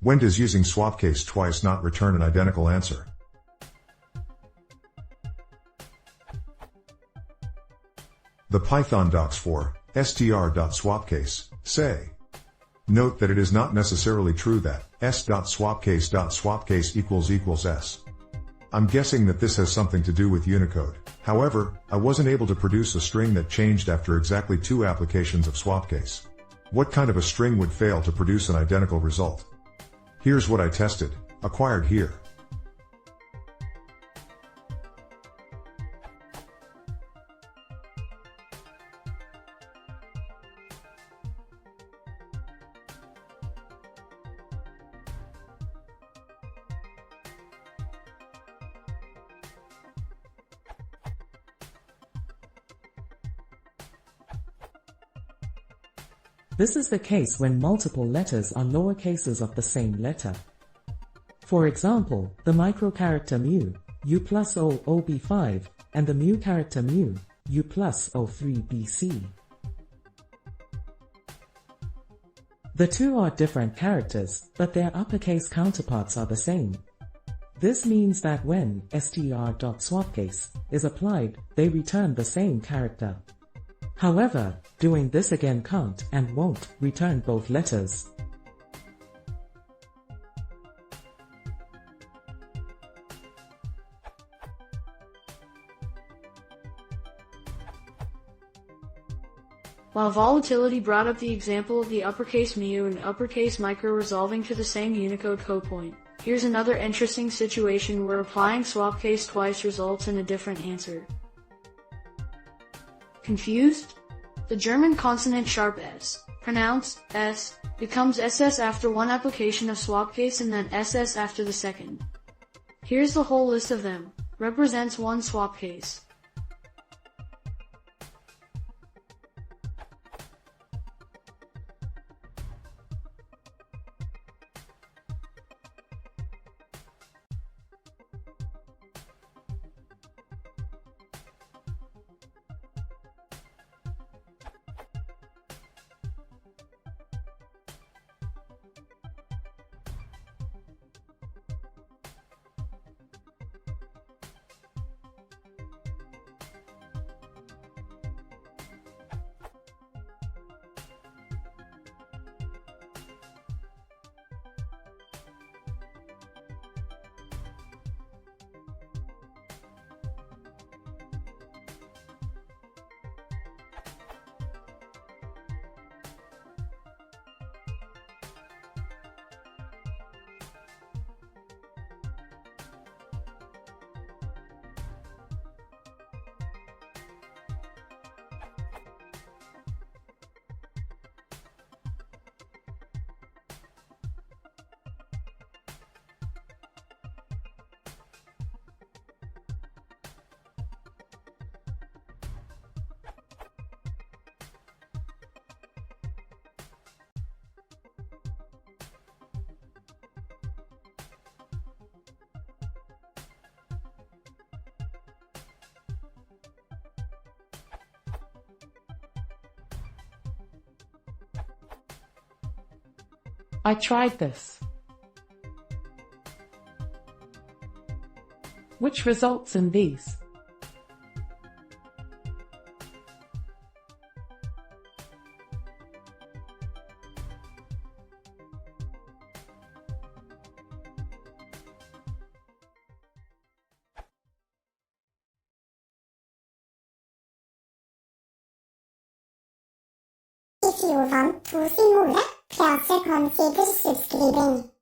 When does using swapcase twice not return an identical answer? The Python docs for str.swapcase say. Note that it is not necessarily true that s.swapcase.swapcase equals s. I'm guessing that this has something to do with Unicode. However, I wasn't able to produce a string that changed after exactly 2 applications of swapcase. What kind of a string would fail to produce an identical result? Here's what I tested, acquired here. This is the case when multiple letters are lower cases of the same letter. For example, the microcharacter mu, u plus o ob5, and the mu character mu, u plus o3bc. The two are different characters, but their uppercase counterparts are the same. This means that when str.swapcase is applied, they return the same character. However, doing this again can't and won't return both letters. While volatility brought up the example of the uppercase mu and uppercase micro resolving to the same Unicode code point, here's another interesting situation where applying swapcase twice results in a different answer. Confused? The German consonant sharp S, pronounced S, becomes SS after one application of swapcase and then SS after the second. Here's the whole list of them, represents one swapcase. I tried this, which results in these. I fjor vant 2 simoler, Placer consider subscribing.